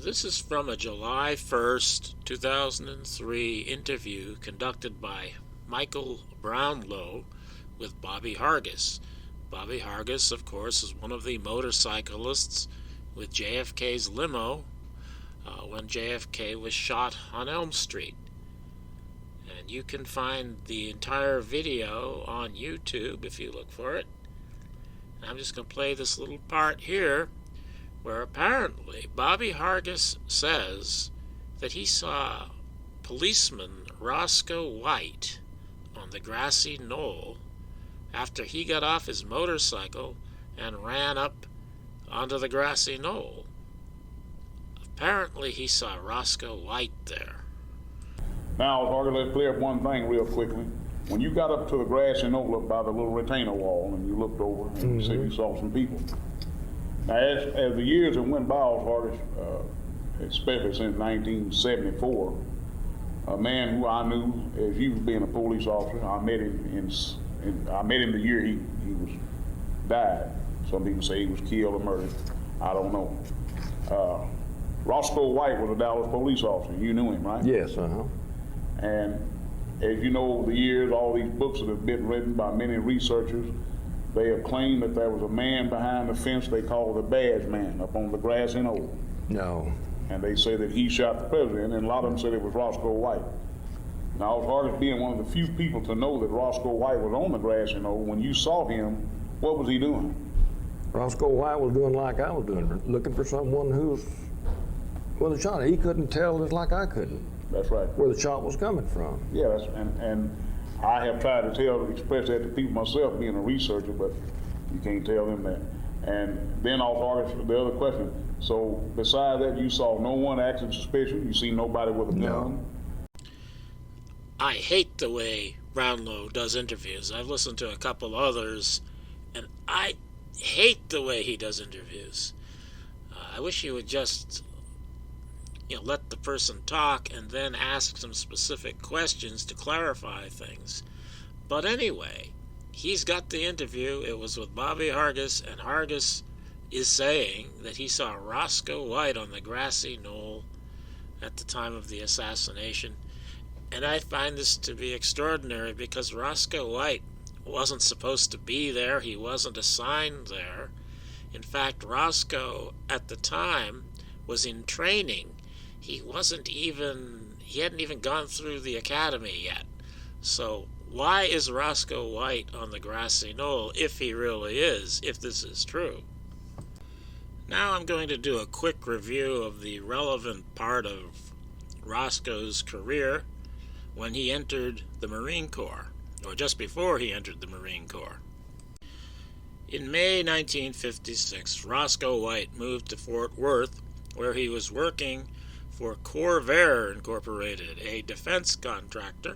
This is from a July 1st, 2003 interview conducted by Michael Brownlow with Bobby Hargis. Bobby Hargis, of course, is one of the motorcyclists with JFK's limo when JFK was shot on Elm Street. And you can find the entire video on YouTube if you look for it. And I'm just going to play this little part here where apparently Bobby Hargis says that he saw policeman Roscoe White on the Grassy Knoll after he got off his motorcycle and ran up onto the Grassy Knoll. Apparently he saw Roscoe White there. Now, Hargis, let's clear up one thing real quickly. When you got up to the Grassy Knoll up by the little retainer wall and you looked over and you said you saw some people. Now, as the years that went by, Hargis, especially since 1974, a man who I knew as he was being a police officer, I met him the year he was died. Some people say he was killed or murdered. I don't know. Roscoe White was a Dallas police officer. You knew him, right? Yes, And as you know, over the years, all these books that have been written by many researchers, they have claimed that there was a man behind the fence they call the Badge Man up on the Grassy Knoll. No. And they say that he shot the president, and a lot of them said it was Roscoe White. Now, as hard as being one of the few people to know that Roscoe White was on the Grassy Knoll, when you saw him, what was he doing? Roscoe White was doing like I was doing, looking for someone who was the shot. He couldn't tell just like I couldn't. That's right. Where the shot was coming from. Yeah, and I have tried to express that to people myself, being a researcher, but you can't tell them that. And then also the other question. So besides that, you saw no one acting suspicious? You see nobody with a gun? No. I hate the way Brownlow does interviews. I've listened to a couple others, and I hate the way he does interviews. I wish he would just let the person talk and then ask some specific questions to clarify things. But anyway, he's got the interview. It was with Bobby Hargis, and Hargis is saying that he saw Roscoe White on the Grassy Knoll at the time of the assassination. And I find this to be extraordinary because Roscoe White wasn't supposed to be there. He wasn't assigned there. In fact, Roscoe at the time was in training. He hadn't even gone through the academy yet. So why is Roscoe White on the Grassy Knoll, if he really is, if this is true? Now I'm going to do a quick review of the relevant part of Roscoe's career when he entered the Marine Corps, or just before he entered the Marine Corps. In May 1956, Roscoe White moved to Fort Worth, where he was working for Corvair Incorporated, a defense contractor.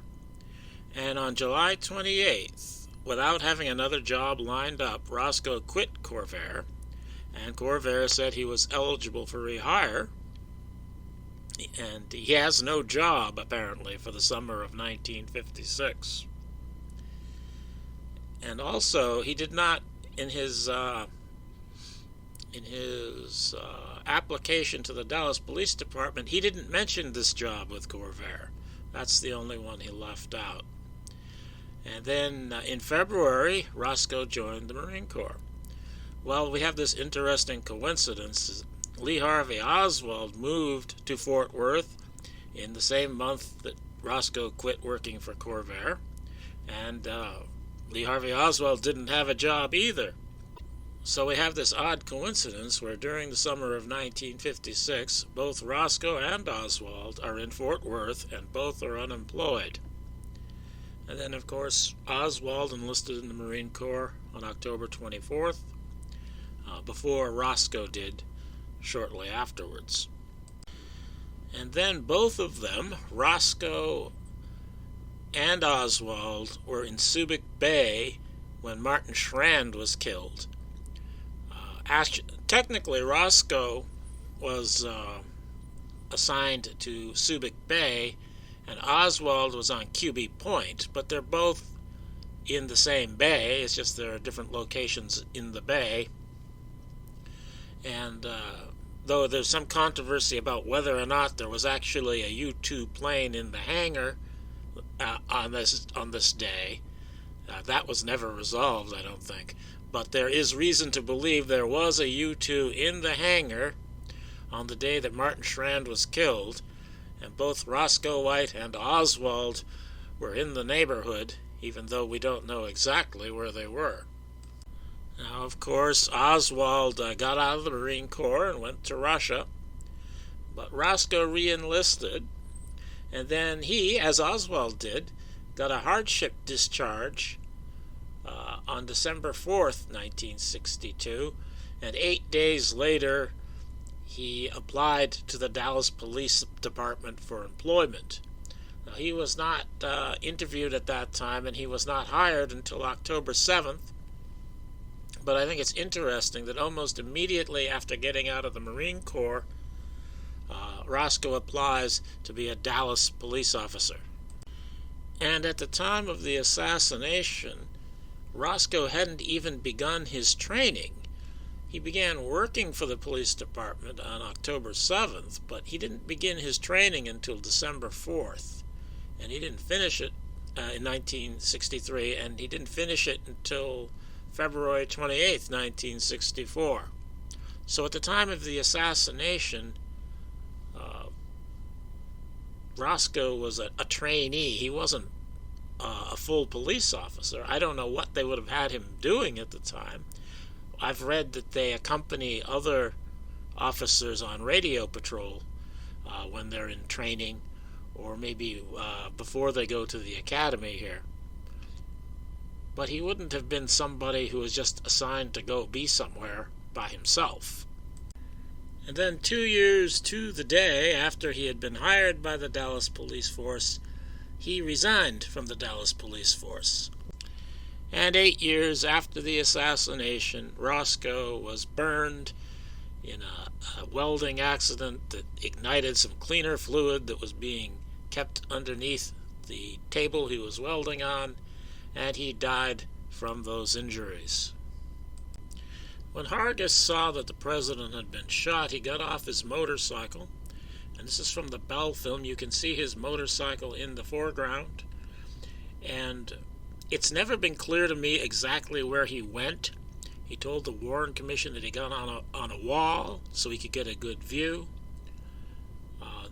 And on July 28th, without having another job lined up, Roscoe quit Corvair, and Corvair said he was eligible for rehire, and he has no job, apparently, for the summer of 1956. And also, he did not, in his application to the Dallas Police Department, he didn't mention this job with Corvair. That's the only one he left out. And then in February, Roscoe joined the Marine Corps. Well, we have this interesting coincidence. Lee Harvey Oswald moved to Fort Worth in the same month that Roscoe quit working for Corvair, and Lee Harvey Oswald didn't have a job either. So we have this odd coincidence where during the summer of 1956, both Roscoe and Oswald are in Fort Worth and both are unemployed. And then, of course, Oswald enlisted in the Marine Corps on October 24th, before Roscoe did shortly afterwards. And then both of them, Roscoe and Oswald, were in Subic Bay when Martin Schrand was killed. Technically, Roscoe was assigned to Subic Bay, and Oswald was on QB Point, but they're both in the same bay. It's just there are different locations in the bay. And though there's some controversy about whether or not there was actually a U-2 plane in the hangar on this day. That was never resolved, I don't think. But there is reason to believe there was a U-2 in the hangar on the day that Martin Strand was killed, and both Roscoe White and Oswald were in the neighborhood, even though we don't know exactly where they were. Now, of course, Oswald got out of the Marine Corps and went to Russia, but Roscoe re-enlisted, and then he, as Oswald did, got a hardship discharge on December 4th, 1962, and 8 days later he applied to the Dallas Police Department for employment. Now, he was not interviewed at that time, and he was not hired until October 7th, but I think it's interesting that almost immediately after getting out of the Marine Corps, Roscoe applies to be a Dallas police officer. And at the time of the assassination, Roscoe hadn't even begun his training. He began working for the police department on October 7th, but he didn't begin his training until December 4th. And he didn't finish it in 1963, and he didn't finish it until February 28th, 1964. So at the time of the assassination, Roscoe was a trainee. He wasn't a full police officer. I don't know what they would have had him doing at the time. I've read that they accompany other officers on radio patrol when they're in training, or maybe before they go to the academy here. But he wouldn't have been somebody who was just assigned to go be somewhere by himself. And then 2 years to the day after he had been hired by the Dallas Police Force, he resigned from the Dallas Police Force. And 8 years after the assassination, Roscoe was burned in a welding accident that ignited some cleaner fluid that was being kept underneath the table he was welding on, and he died from those injuries. When Hargis saw that the president had been shot, he got off his motorcycle, and this is from the Bell film. You can see his motorcycle in the foreground, and it's never been clear to me exactly where he went. He told the Warren Commission that he got on a wall so he could get a good view.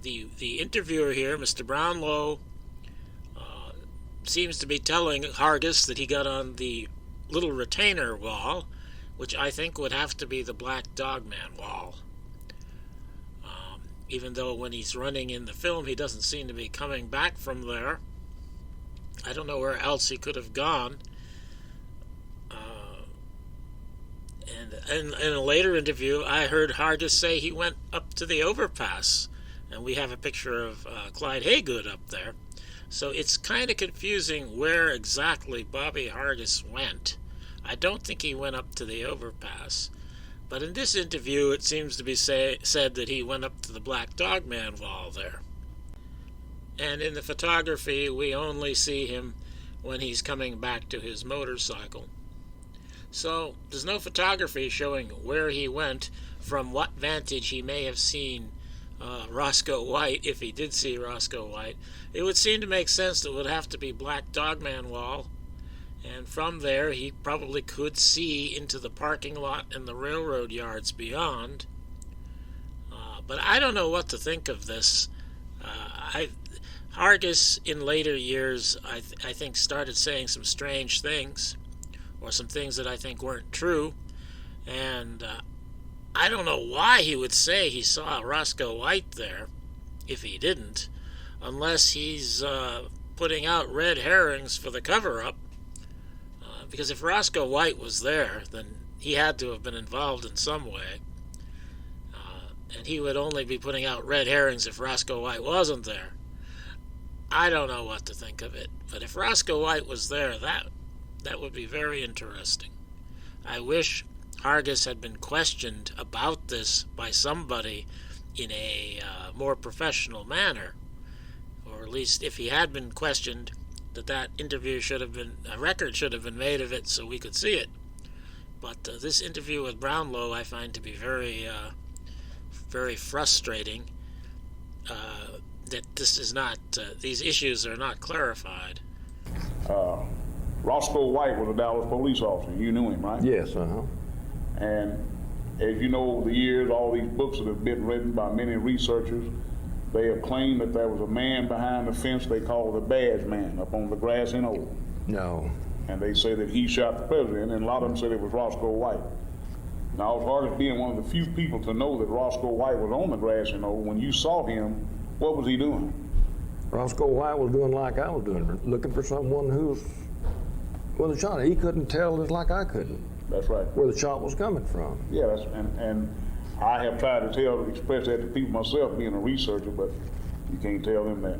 The interviewer here, Mr. Brownlow, seems to be telling Hargis that he got on the little retainer wall, which I think would have to be the Black Dog Man wall. Even though when he's running in the film, he doesn't seem to be coming back from there. I don't know where else he could have gone. And in a later interview, I heard Hargis say he went up to the overpass, and we have a picture of Clyde Haygood up there. So it's kind of confusing where exactly Bobby Hargis went. I don't think he went up to the overpass. But in this interview, it seems to be said that he went up to the Black Dog Man wall there. And in the photography, we only see him when he's coming back to his motorcycle. So there's no photography showing where he went, from what vantage he may have seen Roscoe White, if he did see Roscoe White. It would seem to make sense that it would have to be Black Dog Man wall, and from there he probably could see into the parking lot and the railroad yards beyond. But I don't know what to think of this. Hargis, in later years, I think started saying some strange things, or some things that I think weren't true, and I don't know why he would say he saw Roscoe White there, if he didn't, unless he's putting out red herrings for the cover-up, because if Roscoe White was there, then he had to have been involved in some way, and he would only be putting out red herrings if Roscoe White wasn't there. I don't know what to think of it, but if Roscoe White was there, that would be very interesting. I wish Hargis had been questioned about this by somebody in a more professional manner, or at least if he had been questioned, that interview should have been, a record should have been made of it so we could see it. But this interview with Brownlow I find to be very very frustrating that this is not, these issues are not clarified. Roscoe White was a Dallas police officer. You knew him, right? Yes, uh-huh. And as you know, over the years, all these books that have been written by many researchers, they have claimed that there was a man behind the fence they call the badge man up on the Grassy Knoll. No. And they say that he shot the president, and a lot of them said it was Roscoe White. Now, as far as being one of the few people to know that Roscoe White was on the Grassy Knoll, when you saw him, what was he doing? Roscoe White was doing like I was doing, looking for someone who was shot. He couldn't tell just like I couldn't. That's right. Where the shot was coming from. Yeah, and I have tried to express that to people myself, being a researcher, but you can't tell them that.